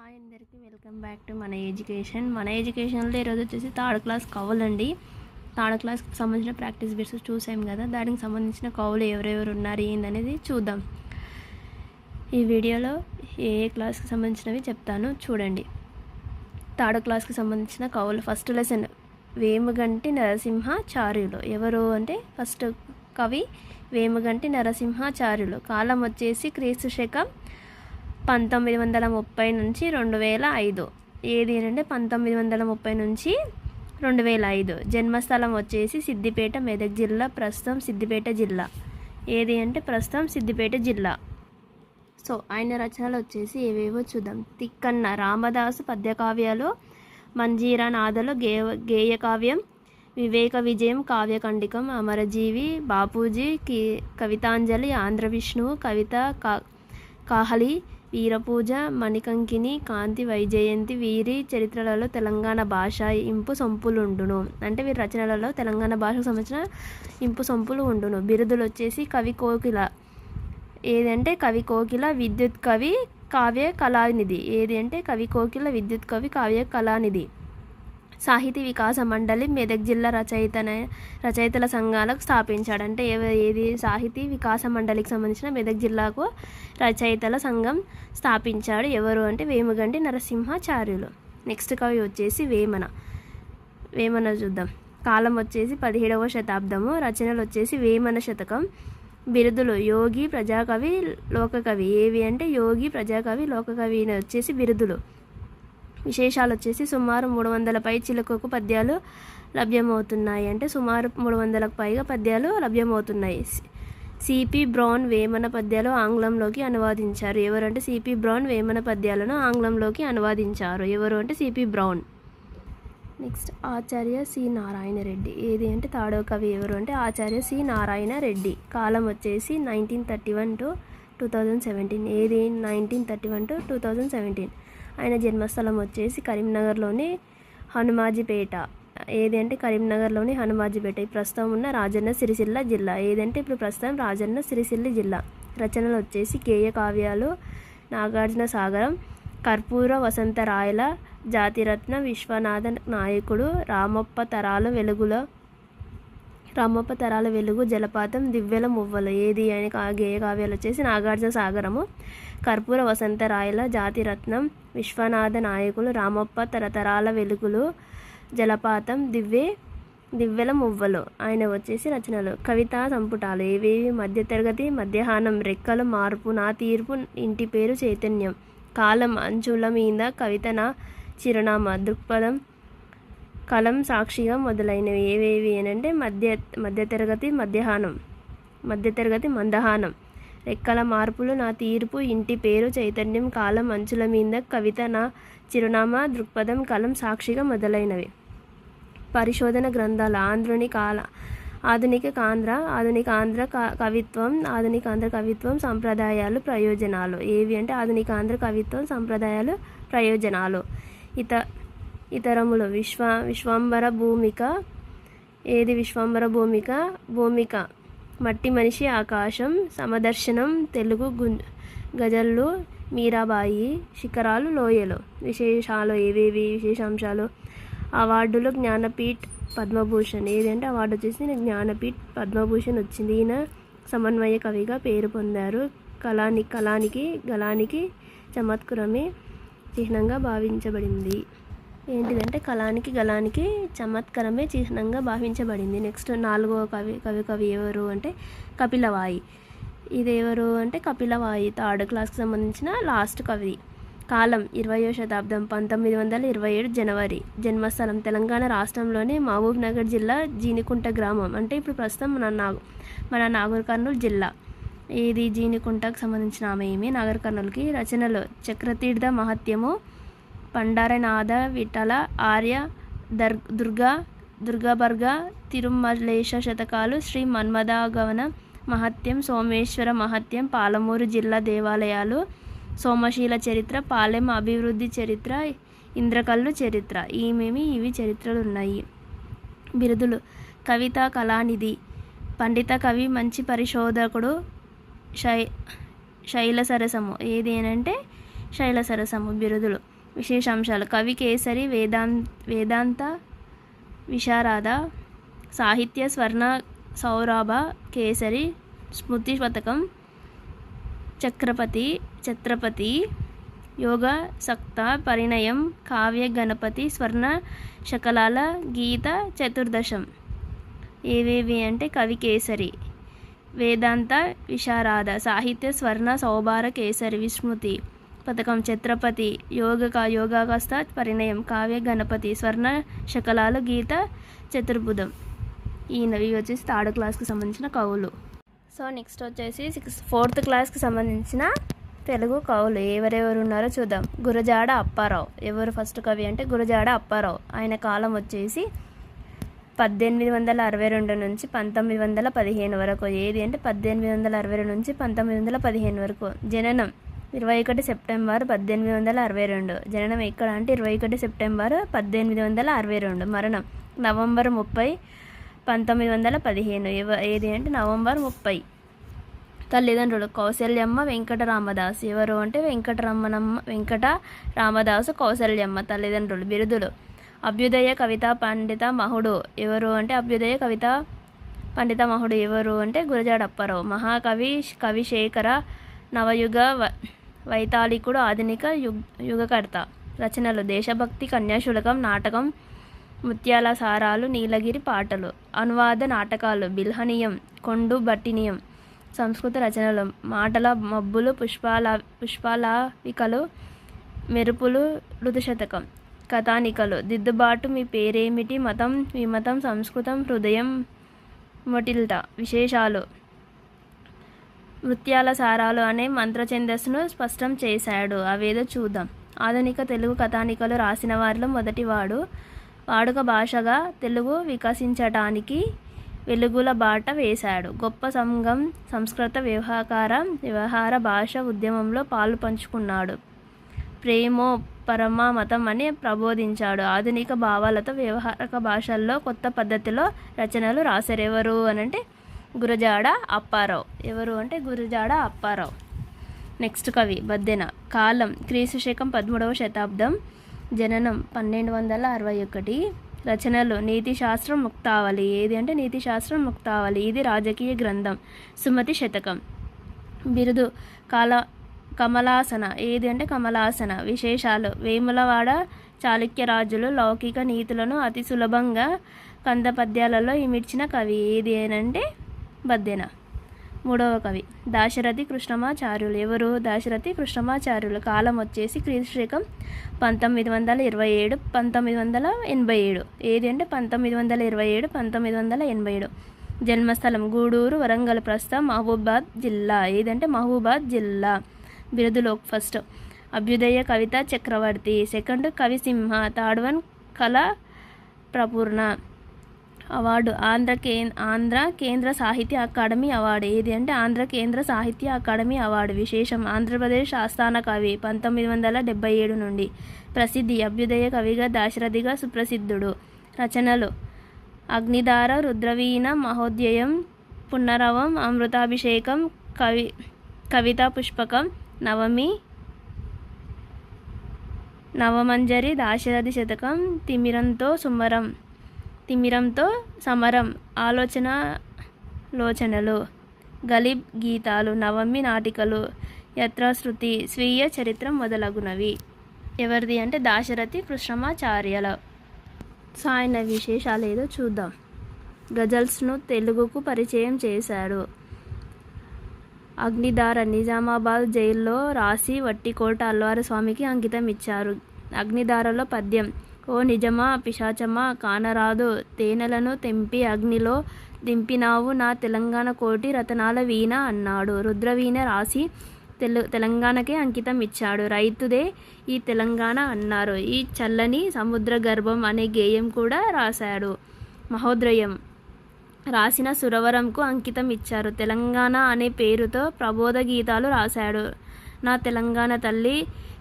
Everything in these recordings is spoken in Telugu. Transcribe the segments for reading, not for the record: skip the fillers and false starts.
హాయ్ అందరికీ వెల్కమ్ బ్యాక్ టు మన ఎడ్యుకేషన్లో ఈరోజు వచ్చేసి థర్డ్ క్లాస్ కవులండి. థర్డ్ క్లాస్కి సంబంధించిన ప్రాక్టీస్ బిట్స్ చూసాం కదా, దానికి సంబంధించిన కవులు ఎవరెవరు ఉన్నారు ఏందనేది చూద్దాం. ఈ వీడియోలో ఏ క్లాస్కి సంబంధించినవి చెప్తాను చూడండి. థర్డ్ క్లాస్కి సంబంధించిన కవులు ఫస్ట్ లెసన్ వేమగంటి నరసింహాచార్యులు. ఎవరు అంటే ఫస్ట్ కవి వేమగంటి నరసింహాచార్యులు. కాలం వచ్చేసి క్రీస్తు శకం 1930 నుంచి 2005. ఏది అంటే 1930 నుంచి 2005. జన్మస్థలం వచ్చేసి సిద్దిపేట, మెదక్ జిల్లా. ప్రస్తుతం సిద్దిపేట జిల్లా. ఏది అంటే ప్రస్తుతం సిద్దిపేట జిల్లా. సో ఆయన రచనలు వచ్చేసి ఏవేవో చూద్దాం. తిక్కన్న రామదాసు పద్యకావ్యాలు, మంజీరా నాదలు గేయకావ్యం, వివేక విజయం కావ్యఖండికం, అమరజీవి, బాపూజీ కవితాంజలి, ఆంధ్ర విష్ణువు, కవిత కాహలి, వీరపూజ, మణికంకిని, కాంతి వైజయంతి. వీరి చరిత్రలలో తెలంగాణ భాష ఇంపు సొంపులు ఉండును. అంటే వీరి రచనలలో తెలంగాణ భాషకు సంబంధించిన ఇంపు సొంపులు ఉండును. బిరుదులు వచ్చేసి కవి కోకిల. ఏదంటే కవి కోకిల, విద్యుత్ కవి, కావ్య కళానిధి. ఏది అంటే కవి కోకిల, విద్యుత్ కవి, కావ్య కళానిధి. సాహితీ వికాస మండలి మెదక్ జిల్లా రచయితల సంఘాలకు స్థాపించాడు. అంటే ఏది సాహితీ వికాస మండలికి సంబంధించిన మెదక్ జిల్లాకు రచయితల సంఘం స్థాపించాడు. ఎవరు అంటే వేమగంటి నరసింహాచార్యులు. నెక్స్ట్ కవి వచ్చేసి వేమన చూద్దాం. కాలం వచ్చేసి 17వ శతాబ్దము. రచనలు వచ్చేసి వేమన శతకం. బిరుదులు యోగి, ప్రజాకవి, లోకకవి. ఏవి అంటే యోగి, ప్రజాకవి, లోకకవి వచ్చేసి బిరుదులు. విశేషాలు వచ్చేసి సుమారు 300 పై చిలుకకు పద్యాలు లభ్యమవుతున్నాయి. అంటే సుమారు 300కు పైగా పద్యాలు లభ్యమవుతున్నాయి. సిపి బ్రౌన్ వేమన పద్యాలు ఆంగ్లంలోకి అనువాదించారు. ఎవరు అంటే సిపి బ్రౌన్ వేమన పద్యాలను ఆంగ్లంలోకి అనువాదించారు. ఎవరు అంటే సిపి బ్రౌన్. నెక్స్ట్ ఆచార్య సి నారాయణ రెడ్డి. ఏది అంటే తాడవ కవి. ఎవరు అంటే ఆచార్య సి నారాయణ రెడ్డి. కాలం వచ్చేసి 1931 to 2017. ఏది 1931 to 2017. ఆయన జన్మస్థలం వచ్చేసి కరీంనగర్లోని హనుమాజిపేట. ఏది అంటే కరీంనగర్లోని హనుమాజిపేట. ప్రస్తుతం ఉన్న రాజన్న సిరిసిల్ల జిల్లా. ఏదంటే ఇప్పుడు ప్రస్తుతం రాజన్న సిరిసిల్ల జిల్లా. రచనలు వచ్చేసి గేయ కావ్యాలు, నాగార్జున సాగరం, కర్పూర వసంతరాయల, జాతిరత్న, విశ్వనాథ నాయకుడు, రామప్ప తరాల వెలుగు, జలపాతం, దివ్వెల మువ్వలు. ఏది అని గేయ కావ్యాలు వచ్చేసి నాగార్జున సాగరము, కర్పూర వసంతరాయల, జాతిరత్నం, విశ్వనాథ నాయకులు, రామప్ప తరతరాల వెలుగులు, జలపాతం, దివ్వెల మువ్వలు. ఆయన వచ్చేసి రచనలు కవితా సంపుటాలు. ఏవేవి మధ్యతరగతి, మధ్యాహ్నం, రెక్కల మార్పు, నా తీర్పు, ఇంటి పేరు, చైతన్యం, కాలం, అంచుల మీద, కవిత నా చిరునామా, దృక్పథం, కలం, సాక్షిగా మొదలైనవి. ఏవేవి అంటే మధ్యతరగతి మందహానం, రెక్కల మార్పులు, నా తీర్పు, ఇంటి పేరు, చైతన్యం, కాలం, అంచుల మీద, కవిత నా చిరునామా, దృక్పథం, కలం, సాక్షిగా మొదలైనవి. పరిశోధన గ్రంథాలు ఆధునిక ఆంధ్ర కవిత్వం, సంప్రదాయాలు, ప్రయోజనాలు. ఏవి అంటే ఆధునిక ఆంధ్ర కవిత్వం, సంప్రదాయాలు, ప్రయోజనాలు. ఇతరములు విశ్వంబర భూమిక. ఏది విశ్వంబర భూమిక, మట్టి మనిషి, ఆకాశం, సమదర్శనం, తెలుగు గజళ్ళు, మీరాబాయి, శిఖరాలు, లోయలు. విశేషాలు ఏవేవి విశేషాంశాలు. అవార్డులు జ్ఞానపీఠ్, పద్మభూషణ్. ఏదంటే అవార్డు వచ్చేసి జ్ఞానపీఠ్, పద్మభూషణ్ వచ్చింది. ఈయన సమన్వయ కవిగా పేరు పొందారు. గలానికి చమత్కరమే చిహ్నంగా భావించబడింది. ఏంటిదంటే గలానికి చమత్కరమే చిహ్నంగా భావించబడింది. నెక్స్ట్ 4వ కవి ఎవరు అంటే కపిలవాయి. ఇది ఎవరు అంటే కపిలవాయి థర్డ్ క్లాస్కి సంబంధించిన లాస్ట్ కవి. కాలం 20వ శతాబ్దం, 1927 జనవరి. జన్మస్థలం తెలంగాణ రాష్ట్రంలోని మహబూబ్ నగర్ జిల్లా, జీనికుంట గ్రామం. అంటే ఇప్పుడు ప్రస్తుతం మన నాగర్ కర్నూలు జిల్లా. ఇది జీనికుంటకు సంబంధించిన ఆమె ఏమి నాగర్ కర్నూలుకి. రచనలు చక్రతీర్థ మహత్యము, పండారనాథ విఠల, ఆర్య దుర్గాబర్గ, తిరుమలేశ శతకాలు, శ్రీ మన్మథాగమన మహత్యం, సోమేశ్వర మహత్యం, పాలమూరు జిల్లా దేవాలయాలు, సోమశీల చరిత్ర, పాలెం అభివృద్ధి చరిత్ర, ఇంద్రకల్లు చరిత్ర. ఇవి చరిత్రలు ఉన్నాయి. బిరుదులు కవితా కళానిధి, పండిత కవి, మంచి పరిశోధకుడు, శైల సరసము. ఏది అంటే శైల సరసము బిరుదులు. విశేషాంశాలు: కవి కేసరి, వేదాంత విశారద, సాహిత్య స్వర్ణ సౌరభ కేసరి, స్మృతి పథకం, ఛత్రపతి, యోగ సక్త, పరిణయం, కావ్య గణపతి, స్వర్ణ శకలాల, గీత చతుర్దశం. ఏవేవి అంటే కవి కేసరి, వేదాంత విశారద, సాహిత్య స్వర్ణ సౌభార కేసరి, విస్మృతి పథకం, ఛత్రపతి, యోగాకస్త, పరిణయం, కావ్య గణపతి, స్వర్ణ శకలాలు, గీత చతుర్బుధం. ఈయనవి వచ్చేసి 3rd క్లాస్కి సంబంధించిన కవులు. సో నెక్స్ట్ వచ్చేసి 4th క్లాస్కి సంబంధించిన తెలుగు కవులు ఎవరెవరు ఉన్నారో చూద్దాం. గురజాడ అప్పారావు. ఎవరు ఫస్ట్ కవి అంటే గురజాడ అప్పారావు. ఆయన కాలం వచ్చేసి 1862 నుంచి 1915 వరకు. ఏది అంటే 1862 నుంచి 1915 వరకు. జననం 21 సెప్టెంబర్ 1862. జననం ఎక్కడ అంటే 21 సెప్టెంబర్ 1862. మరణం నవంబర్ 30, 1915. ఏది అంటే నవంబర్ 30. తల్లిదండ్రులు కౌసల్యమ్మ, వెంకటరామదాసు. ఎవరు అంటే వెంకటరామదాసు, కౌసల్యమ్మ తల్లిదండ్రులు. బిరుదులు: అభ్యుదయ కవితా పండిత మహుడు. ఎవరు అంటే అభ్యుదయ కవితా పండిత మహుడు ఎవరు అంటే గురజాడ అప్పారావు. మహాకవి, కవిశేఖర, నవయుగ వైతాళికుడు, ఆధునిక యుగకర్త. రచనలు: దేశభక్తి, కన్యాశుల్కం, నాటకం, ముత్యాల సారాలు, నీలగిరి పాటలు. అనువాద నాటకాలు: బిల్హణీయం, కొండు బట్టినీయం. సంస్కృత రచనలు: మాటల మబ్బులు, పుష్పాలవికలు, మెరుపులు, ఋతుశతకం. కథానికలు: దిద్దుబాటు, మీ పేరేమిటి, మతం, విమతం, సంస్కృతం, హృదయం, మొటిల్ట. విశేషాలు: ముత్యాల సారాలు అనే మంత్రఛందస్సును స్పష్టం చేశాడు. అవేదో చూద్దాం. ఆధునిక తెలుగు కథానికలు రాసిన వారిలో మొదటివాడు. వాడుక భాషగా తెలుగు వికసించటానికి వెలుగుల బాట వేశాడు. గొప్ప సంఘం సంస్కృత వ్యవహార భాష ఉద్యమంలో పాలు పంచుకున్నాడు. ప్రేమో పరమ మతం అని ప్రబోధించాడు. ఆధునిక భావాలతో వ్యవహారిక భాషల్లో కొత్త పద్ధతిలో రచనలు రాశారు. ఎవరు అనంటే గురజాడ అప్పారావు. ఎవరు అంటే గురజాడ అప్పారావు. నెక్స్ట్ కవి బద్దెన. కాలం క్రీస్తుశకం 13వ శతాబ్దం. జననం 1261. రచనలు: నీతిశాస్త్రం, ముక్తావళి. ఏది అంటే నీతిశాస్త్రం, ముక్తావళి. ఇది రాజకీయ గ్రంథం. సుమతి శతకం. బిరుదు: కమలాసన. ఏది అంటే కమలాసన. విశేషాలు: వేములవాడ చాళుక్యరాజులు లౌకిక నీతులను అతి సులభంగా కంద పద్యాలలో ఇమిడ్చిన కవి. ఏది అంటే బద్దెన. 3వ కవి దాశరథి కృష్ణమాచార్యులు. ఎవరు? దాశరథి కృష్ణమాచార్యులు. కాలం వచ్చేసి క్రీస్తుశకం 1927, 1987. ఏది అంటే 1927, 1987. జన్మస్థలం: గూడూరు, వరంగల్. ప్రస్తుతం మహబూబాద్ జిల్లా. ఏదంటే మహబూబాద్ జిల్లా. బిరుదులో: ఫస్ట్ అభ్యుదయ కవితా చక్రవర్తి, సెకండ్ కవిసింహ, థర్డ్ వన్ కళా ప్రపూర్ణ అవార్డు. ఆంధ్ర కేంద్ర సాహిత్య అకాడమీ అవార్డు. ఏది అంటే ఆంధ్ర కేంద్ర సాహిత్య అకాడమీ అవార్డు. విశేషం: ఆంధ్రప్రదేశ్ ఆస్థాన కవి 1977 నుండి. ప్రసిద్ధి: అభ్యుదయ కవిగా, దాశరథిగా సుప్రసిద్ధుడు. రచనలు: అగ్నిధార, రుద్రవీణ, మహోదయం, పునరవం, అమృతాభిషేకం, కవితా పుష్పకం, నవమంజరి, దాశరథి శతకం, తిమిరంతో సమరం, లోచనలు, గలీబ్ గీతాలు, నవమి నాటికలు, యత్రశృతి, స్వీయ చరిత్ర మొదలగునవి. ఎవరిది అంటే దాశరథి కృష్ణమాచార్యుల. సో ఆయన విశేషాలు ఏదో చూద్దాం. గజల్స్ను తెలుగుకు పరిచయం చేశాడు. అగ్నిధార నిజామాబాద్ జైల్లో రాసి వట్టికోట అల్వారు స్వామికి అంకితం ఇచ్చారు. అగ్నిధారలో పద్యం: ఓ నిజమా పిశాచమా కానరాదు, తేనెలను తెంపి అగ్నిలో దింపినావు నా తెలంగాణ కోటి రతనాల వీణ అన్నాడు. రుద్రవీణ రాసి తెలంగాణకే అంకితం ఇచ్చాడు. రైతుదే ఈ తెలంగాణ అన్నారు. ఈ చల్లని సముద్ర గర్భం అనే గేయం కూడా రాశాడు. మహోదయం రాసిన సురవరంకు అంకితం ఇచ్చారు. తెలంగాణ అనే పేరుతో ప్రబోధ గీతాలు రాశాడు. నా తెలంగాణ తల్లి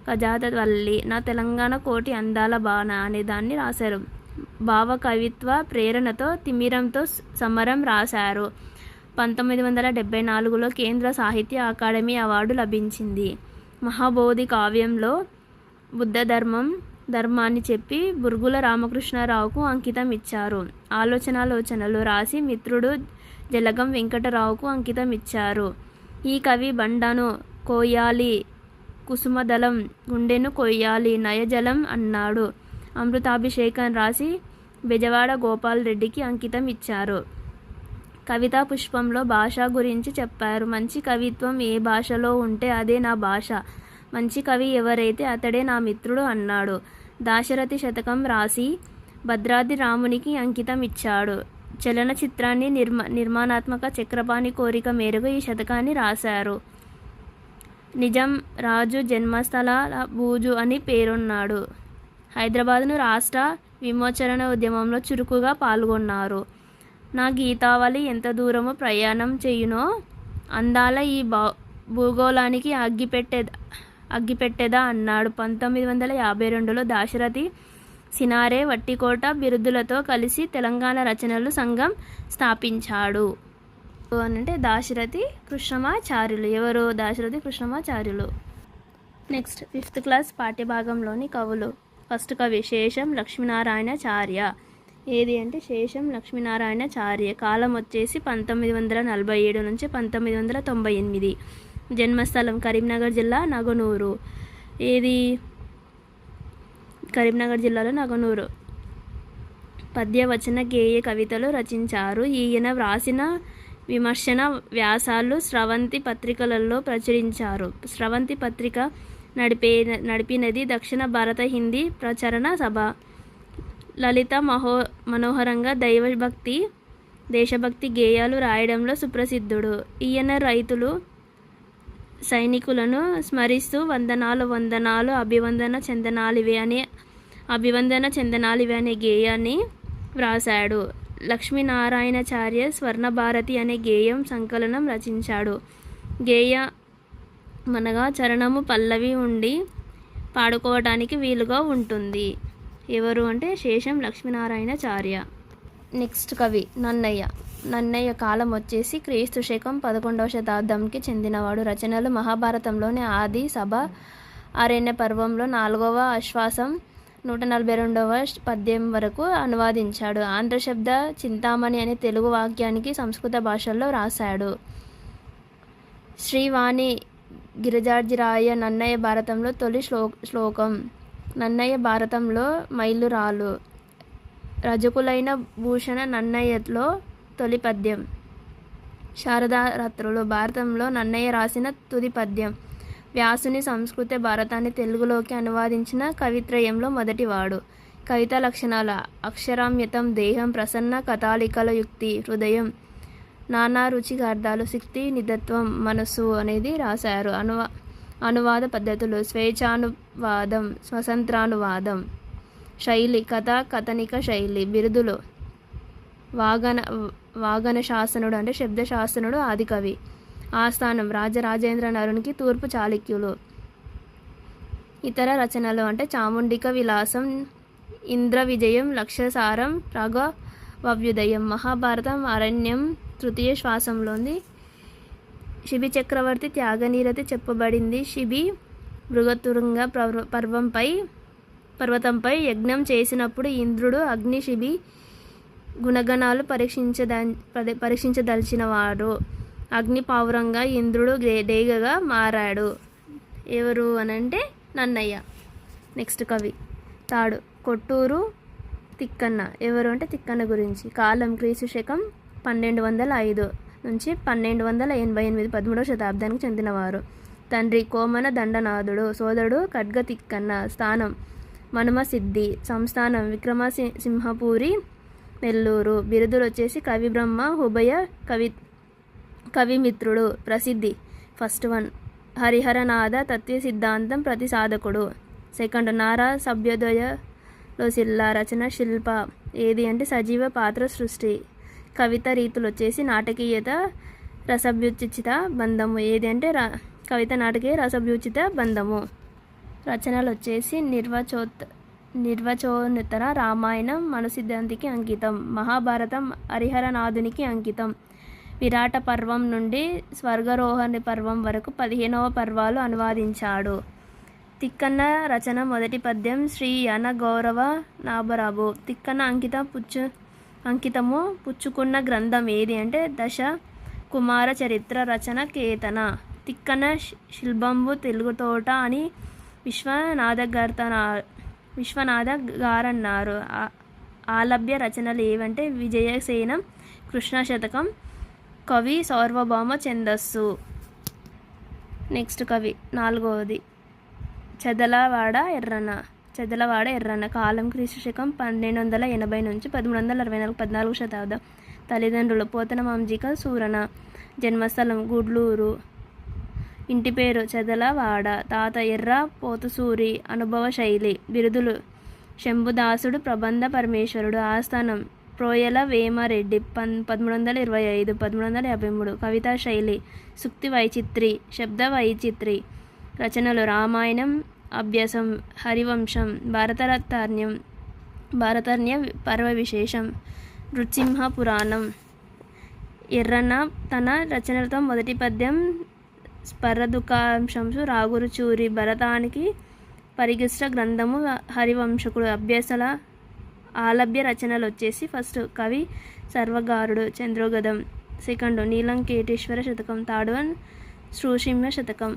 కజాతవల్లి, నా తెలంగాణ కోటి అందాల బాణ అనే దాన్ని రాశారు. భావ కవిత్వ ప్రేరణతో తిమిరంతో సమరం రాశారు. 1974లో కేంద్ర సాహిత్య అకాడమీ అవార్డు లభించింది. మహాబోధి కావ్యంలో బుద్ధ ధర్మాన్ని చెప్పి బురుగుల రామకృష్ణారావుకు అంకితం ఇచ్చారు. ఆలోచనలు రాసి మిత్రుడు జలగం వెంకటరావుకు అంకితం ఇచ్చారు. ఈ కవి బండను కోయాలి, కుసుమదళం గుండెను కొయ్యాలి, నయజలం అన్నాడు. అమృతాభిషేకం రాసి బెజవాడ గోపాల్ రెడ్డికి అంకితం ఇచ్చారు. కవితా పుష్పంలో భాష గురించి చెప్పారు. మంచి కవిత్వం ఏ భాషలో ఉంటే అదే నా భాష, మంచి కవి ఎవరైతే అతడే నా మిత్రుడు అన్నాడు. దాశరథి శతకం రాసి భద్రాద్రి రామునికి అంకితం ఇచ్చాడు. చలనచిత్రాన్ని నిర్మాణాత్మక చక్రపాణి కోరిక మేరకు ఈ శతకాన్ని రాశారు. నిజాం రాజు జన్మస్థల బూజు అని పేరున్నాడు. హైదరాబాద్ను రాష్ట్ర విమోచన ఉద్యమంలో చురుకుగా పాల్గొన్నారు. నా గీతావళి ఎంత దూరము ప్రయాణం చేయునో అందాల ఈ భూగోళానికి అగ్గిపెట్టెదా అన్నాడు. 1952లో దాశరథి సినారె, వట్టికోట బిరుదులతో కలిసి తెలంగాణ రచనలు సంఘం స్థాపించాడు. అంటే దాశరథి కృష్ణమాచార్యులు. ఎవరు? Dasarathi Krishnamacharyulu. Next 5th class పాఠ్యభాగంలోని కవులు. ఫస్ట్ కవి శేషం లక్ష్మీనారాయణాచార్య. ఏది అంటే శేషం లక్ష్మీనారాయణాచార్య. కాలం వచ్చేసి 1947 నుంచి 1998. జన్మస్థలం కరీంనగర్ జిల్లా నగనూరు. ఏది? కరీంనగర్ జిల్లాలో నగనూరు. పద్య వచన గేయ కవితలు రచించారు. ఈయన వ్రాసిన విమర్శన వ్యాసాలు స్రవంతి పత్రికలలో ప్రచురించారు. స్రవంతి పత్రిక నడిపినది దక్షిణ భారత హిందీ ప్రచారణ సభ. లలిత మనోహరంగా దేశభక్తి గేయాలు రాయడంలో సుప్రసిద్ధుడు. ఈయన రైతులు సైనికులను స్మరిస్తూ వందనాలు అభివందన చందనాలివే అనే గేయాన్ని వ్రాసాడు. లక్ష్మీనారాయణాచార్య స్వర్ణభారతి అనే గేయం సంకలనం రచించాడు. మనగా చరణము పల్లవి ఉండి పాడుకోవడానికి వీలుగా ఉంటుంది. ఎవరు అంటే శేషం లక్ష్మీనారాయణాచార్య. నెక్స్ట్ కవి నన్నయ్య కాలం వచ్చేసి క్రీస్తు శకం 11వ శతాబ్దంకి చెందినవాడు. రచనలు మహాభారతంలోని ఆది సభ, అరణ్య పర్వంలో 4వ ఆశ్వాసం 142వ పద్యం వరకు అనువాదించాడు. ఆంధ్రశబ్ద చింతామణి అనే తెలుగు వాక్యానికి సంస్కృత భాషల్లో రాశాడు. శ్రీవాణి గిరిజార్జిరాయ నన్నయ్య భారతంలో తొలి శ్లోకం. నన్నయ్య భారతంలో మైలురాలు. రజకులైన భూషణ నన్నయ్యలో తొలి పద్యం. శారదారత్రులు భారతంలో నన్నయ్య రాసిన తుది పద్యం. వ్యాసుని సంస్కృత భారతాన్ని తెలుగులోకి అనువాదించిన కవిత్రయంలో మొదటివాడు. కవితా లక్షణాలు: అక్షరామ్యతం, దేహం, ప్రసన్న కథాలికల యుక్తి, హృదయం, నానా రుచికార్థాలు, శక్తి, నిధత్వం, మనస్సు అనేది రాశారు. అనువాద పద్ధతులు: స్వేచ్ఛానువాదం, స్వతంత్రానువాదం. శైలి: కథనిక శైలి. బిరుదులు: వాగన శాసనుడు అంటే శబ్దశాసనుడు ఆదికవి. ఆస్థానం: రాజరాజేంద్ర నరునికి తూర్పు చాళుక్యులు. ఇతర రచనలు అంటే చాముండిక విలాసం, ఇంద్ర విజయం, లక్ష్యసారం, రాఘవవ్యుదయం. మహాభారతం అరణ్యం తృతీయ శ్వాసంలోని. శిబి చక్రవర్తి త్యాగనీరతి చెప్పబడింది. శిబి మృగతురంగ పర్వతంపై యజ్ఞం చేసినప్పుడు ఇంద్రుడు అగ్ని శిబి గుణగణాలు పరీక్షించదలిచినవాడు. అగ్ని పావురంగా ఇంద్రుడు డేగగా మారాడు. ఎవరు అనంటే నన్నయ్య. నెక్స్ట్ కవి తాడు కొట్టూరు తిక్కన్న. ఎవరు అంటే తిక్కన్న గురించి. కాలం క్రీస్తు శకం 1205 నుంచి 1288 13వ శతాబ్దానికి చెందినవారు. తండ్రి కోమన దండనాథుడు, సోదరుడు ఖడ్గ తిక్కన్న. స్థానం మనుమసిద్ధి. సంస్థానం విక్రమసింహపురి, నెల్లూరు. బిరుదులు వచ్చేసి కవి బ్రహ్మ, ఉభయ కవిమిత్రుడు. ప్రసిద్ధి: ఫస్ట్ వన్ హరిహరనాథ తత్వ సిద్ధాంతం ప్రతిసాధకుడు. సెకండ్ నారా సభ్యోదయలో సిల్లా రచన శిల్ప. ఏది అంటే సజీవ పాత్ర సృష్టి. కవిత రీతులు వచ్చేసి నాటకీయత, రసభ్యుచిత బంధము. ఏది అంటే కవిత నాటకీయ రసభ్యుచిత బంధము. రచనలు వచ్చేసి నిర్వచోన్నతర రామాయణం మనుసిద్ధాంతికి అంకితం. మహాభారతం హరిహరనాథునికి అంకితం. విరాట పర్వం నుండి స్వర్గారోహణ పర్వం వరకు 15వ పర్వాలు అనువాదించాడు. తిక్కన్న రచన మొదటి పద్యం శ్రీ యన గౌరవ నాభరాభు. తిక్కన్న అంకితము పుచ్చుకున్న గ్రంథం ఏది అంటే దశ కుమార చరిత్ర రచన కేతన. తిక్కన శిల్బంబు తెలుగుతోట అని విశ్వనాథ గారన్నారు. ఆలభ్య రచనలు ఏవంటే విజయసేనం కృష్ణ శతకం, కవి సార్వభౌమ ఛందస్సు. నెక్స్ట్ కవి 4వది చదలవాడ ఎర్రన్న. కాలం క్రీస్తుశకం 1280 నుంచి 1364, 14వ శతాబ్దం. తల్లిదండ్రులు పోతన మాంజిక సూరన. జన్మస్థలం గుడ్లూరు. ఇంటి పేరు చదలవాడ. తాత ఎర్ర పోతుసూరి. అనుభవ శైలి. బిరుదులు శంభుదాసుడు, ప్రబంధ పరమేశ్వరుడు. ఆస్థానం ప్రోయల వేమారెడ్డి. 1325, 1353. కవితా శైలి సూక్తి వైచిత్రి, శబ్ద వైచిత్రి. రచనలు రామాయణం, అభ్యాసం, హరివంశం, భారతర్య పర్వ విశేషం, నృసింహ పురాణం. ఎర్రన్న తన రచనలతో మొదటి పద్యం స్పరదుకాంశంసు రాగురుచూరి. భరతానికి పరిగిష్ట గ్రంథము హరివంశకుడు. అభ్యాసల ఆలభ్య రచనలు వచ్చేసి ఫస్ట్ కవి సర్వగారుడు చంద్రోగదం. సెకండ్ నీలంకేటేశ్వర శతకం. థర్డ్ వన్ నృసింహ శతకం.